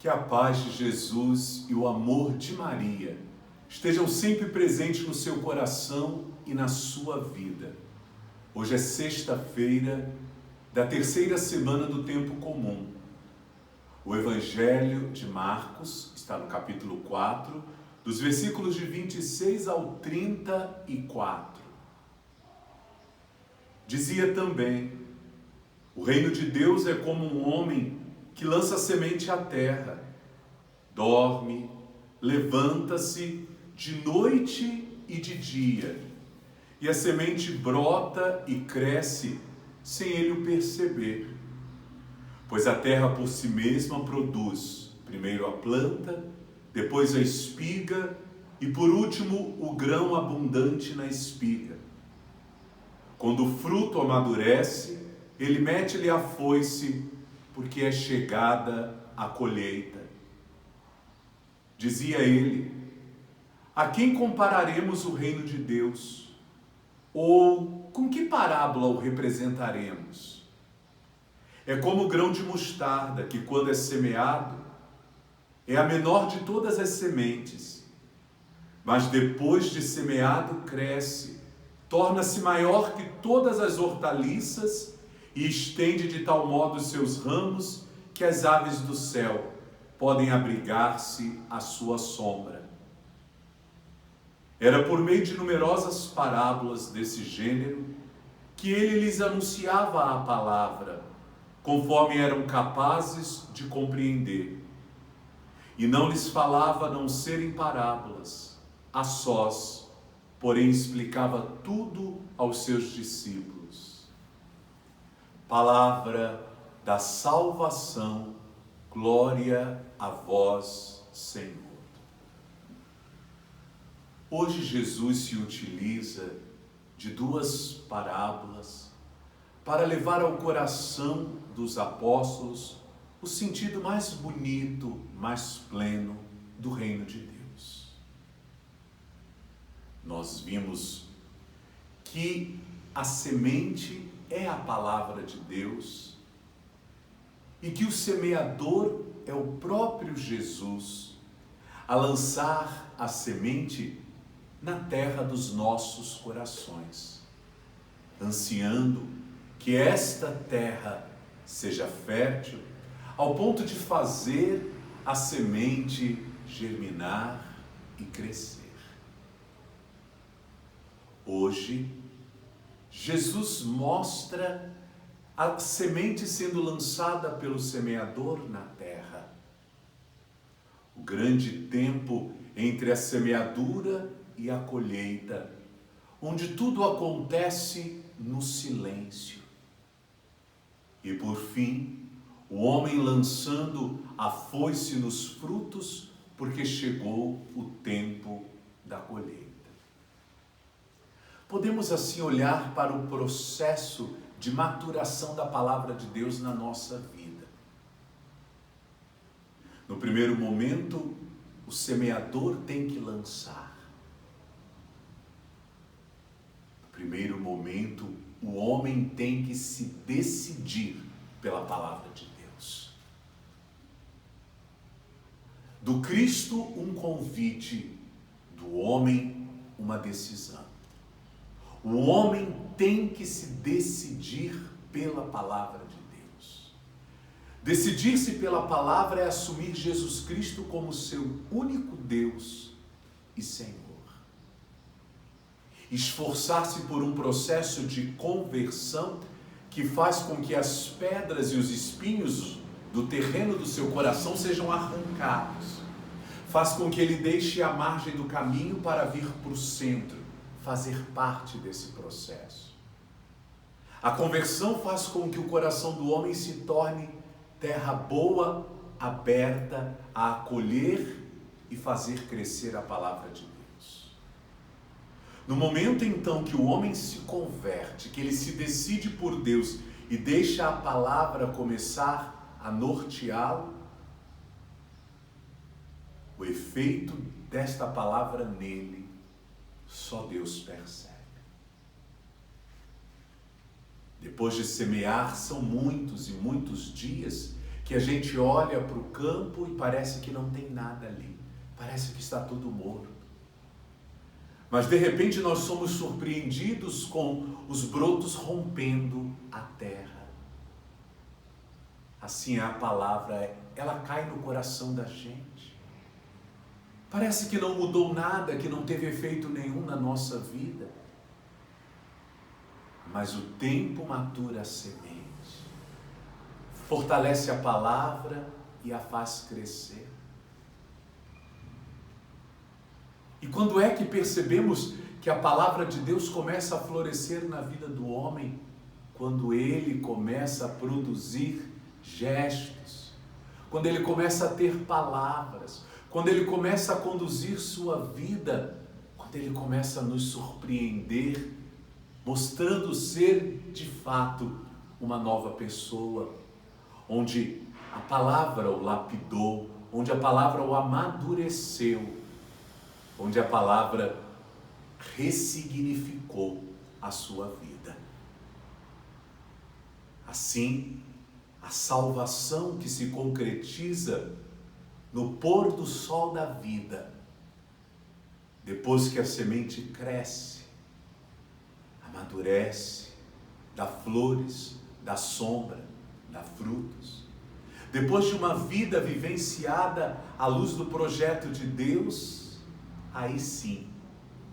Que a paz de Jesus e o amor de Maria estejam sempre presentes no seu coração e na sua vida. Hoje é sexta-feira da terceira semana do tempo comum. O Evangelho de Marcos está no capítulo 4, dos versículos de 26 ao 34. Dizia também: o reino de Deus é como um homem que lança semente à terra. Dorme, levanta-se de noite e de dia, e a semente brota e cresce sem ele o perceber. Pois a terra por si mesma produz primeiro a planta, depois a espiga e por último o grão abundante na espiga. Quando o fruto amadurece, ele mete-lhe a foice, porque é chegada a colheita. Dizia ele: a quem compararemos o reino de Deus? Ou com que parábola o representaremos? É como o grão de mostarda, que quando é semeado, é a menor de todas as sementes, mas depois de semeado cresce, torna-se maior que todas as hortaliças e estende de tal modo seus ramos que as aves do céu podem abrigar-se à sua sombra. Era por meio de numerosas parábolas desse gênero que ele lhes anunciava a palavra, conforme eram capazes de compreender. E não lhes falava a não ser em parábolas, a sós, porém explicava tudo aos seus discípulos. Palavra da salvação, glória a vós, Senhor. Hoje Jesus se utiliza de duas parábolas para levar ao coração dos apóstolos o sentido mais bonito, mais pleno do reino de Deus. Nós vimos que a semente é a palavra de Deus e que o semeador é o próprio Jesus a lançar a semente na terra dos nossos corações, ansiando que esta terra seja fértil ao ponto de fazer a semente germinar e crescer. Hoje, Jesus mostra a semente sendo lançada pelo semeador na terra. O grande tempo entre a semeadura e a colheita, onde tudo acontece no silêncio. E por fim, o homem lançando a foice nos frutos, porque chegou o tempo da colheita. Podemos assim olhar para o processo de maturação da palavra de Deus na nossa vida. No primeiro momento, o semeador tem que lançar. No primeiro momento, o homem tem que se decidir pela palavra de Deus. Do Cristo, um convite; do homem, uma decisão. O homem tem que se decidir pela palavra de Deus. Decidir-se pela palavra é assumir Jesus Cristo como seu único Deus e Senhor. Esforçar-se por um processo de conversão que faz com que as pedras e os espinhos do terreno do seu coração sejam arrancados. Faz com que ele deixe a margem do caminho para vir para o centro, fazer parte desse processo. A conversão faz com que o coração do homem se torne terra boa, aberta a acolher e fazer crescer a palavra de Deus. No momento então que o homem se converte, que ele se decide por Deus e deixa a palavra começar a norteá-lo, o efeito desta palavra nele só Deus percebe. Depois de semear, são muitos e muitos dias que a gente olha para o campo e parece que não tem nada ali, parece que está tudo morto. Mas de repente nós somos surpreendidos com os brotos rompendo a terra. Assim é a palavra, ela cai no coração da gente. Parece que não mudou nada, que não teve efeito nenhum na nossa vida. Mas o tempo matura a semente, fortalece a palavra e a faz crescer. E quando é que percebemos que a palavra de Deus começa a florescer na vida do homem? Quando ele começa a produzir gestos, quando ele começa a ter palavras, quando ele começa a conduzir sua vida, quando ele começa a nos surpreender, mostrando ser de fato uma nova pessoa, onde a palavra o lapidou, onde a palavra o amadureceu, onde a palavra ressignificou a sua vida. Assim, a salvação que se concretiza no pôr do sol da vida, depois que a semente cresce, amadurece, dá flores, dá sombra, dá frutos. Depois de uma vida vivenciada à luz do projeto de Deus, aí sim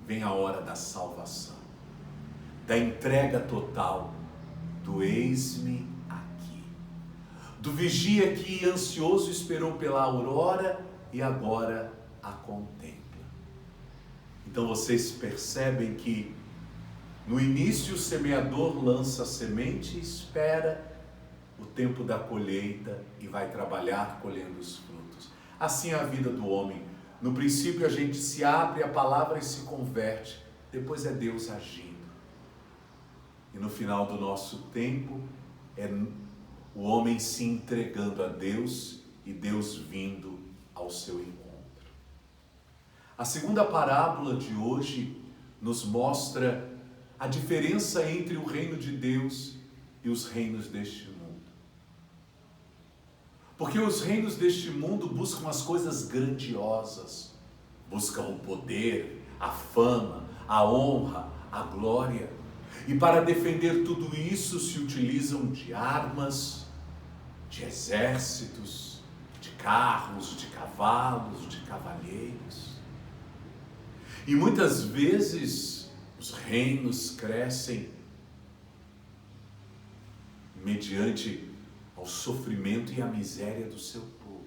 vem a hora da salvação, da entrega total, do eis-me aqui, do vigia que ansioso esperou pela aurora e agora a contempla. Então vocês percebem que no início o semeador lança a semente e espera o tempo da colheita e vai trabalhar colhendo os frutos. Assim é a vida do homem. No princípio a gente se abre a palavra e se converte, depois é Deus agindo. E no final do nosso tempo é o homem se entregando a Deus e Deus vindo ao seu encontro. A segunda parábola de hoje nos mostra a diferença entre o reino de Deus e os reinos deste mundo. Porque os reinos deste mundo buscam as coisas grandiosas, buscam o poder, a fama, a honra, a glória. E para defender tudo isso se utilizam de armas, de exércitos, de carros, de cavalos, de cavalheiros. E muitas vezes os reinos crescem mediante ao sofrimento e à miséria do seu povo.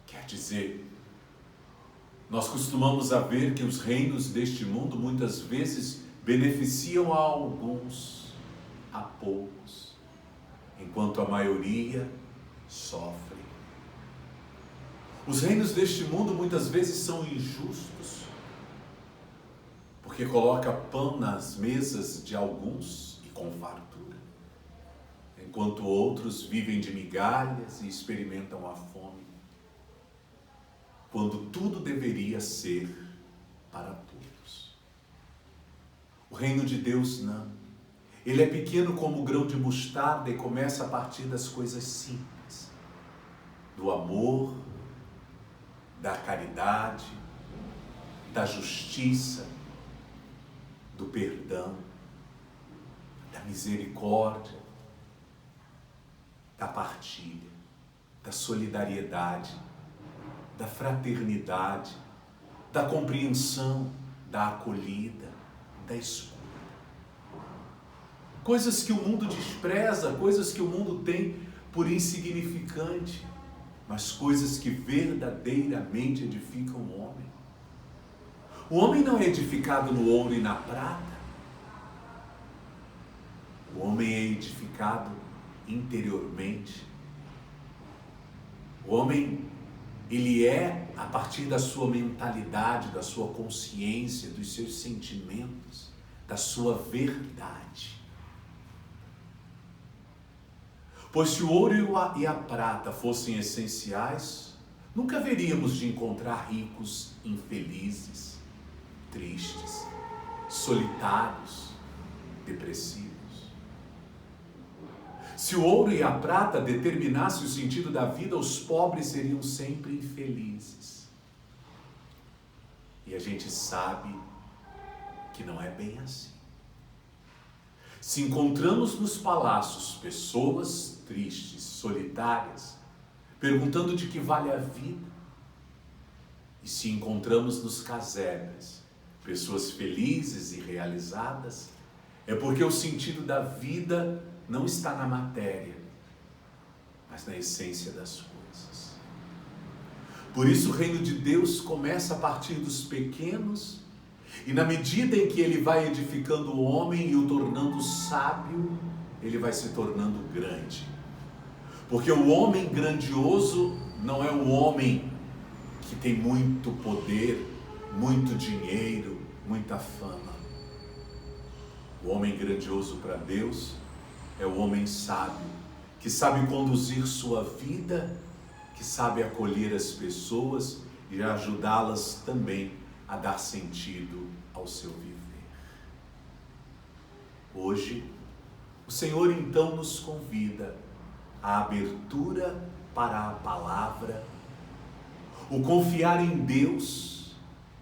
Quer dizer, nós costumamos a ver que os reinos deste mundo muitas vezes beneficiam a alguns, a poucos, enquanto a maioria sofre. Os reinos deste mundo muitas vezes são injustos, porque coloca pão nas mesas de alguns e com fartura, enquanto outros vivem de migalhas e experimentam a fome, quando tudo deveria ser para todos. O reino de Deus não. Ele é pequeno como o grão de mostarda e começa a partir das coisas simples, do amor, da caridade, da justiça, do perdão, da misericórdia, da partilha, da solidariedade, da fraternidade, da compreensão, da acolhida, da escuta. Coisas que o mundo despreza, coisas que o mundo tem por insignificante, mas coisas que verdadeiramente edificam o homem. O homem não é edificado no ouro e na prata. O homem é edificado interiormente. O homem, ele é a partir da sua mentalidade, da sua consciência, dos seus sentimentos, da sua verdade. Pois se o ouro e a prata fossem essenciais, nunca haveríamos de encontrar ricos infelizes, tristes, solitários, depressivos. Se o ouro e a prata determinassem o sentido da vida, os pobres seriam sempre infelizes. E a gente sabe que não é bem assim. Se encontramos nos palácios pessoas tristes, solitárias, perguntando de que vale a vida, e se encontramos nos casebres pessoas felizes e realizadas, é porque o sentido da vida não está na matéria, mas na essência das coisas. Por isso o reino de Deus começa a partir dos pequenos, e na medida em que ele vai edificando o homem e o tornando sábio, ele vai se tornando grande. Porque o homem grandioso não é o homem que tem muito poder, muito dinheiro, muita fama. O homem grandioso para Deus é o homem sábio, que sabe conduzir sua vida, que sabe acolher as pessoas e ajudá-las também a dar sentido ao seu viver. Hoje, o Senhor então nos convida à abertura para a palavra, o confiar em Deus,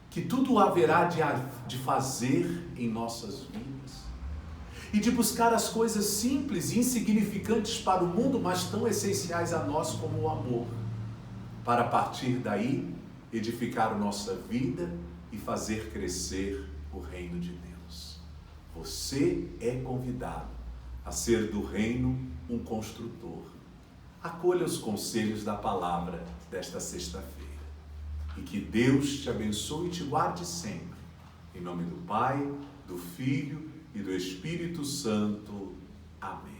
que tudo haverá de fazer em nossas vidas, e de buscar as coisas simples e insignificantes para o mundo, mas tão essenciais a nós como o amor, para a partir daí edificar a nossa vida e fazer crescer o reino de Deus. Você é convidado a ser do reino um construtor. Acolha os conselhos da palavra desta sexta-feira. E que Deus te abençoe e te guarde sempre. Em nome do Pai, do Filho e do Espírito Santo. Amém.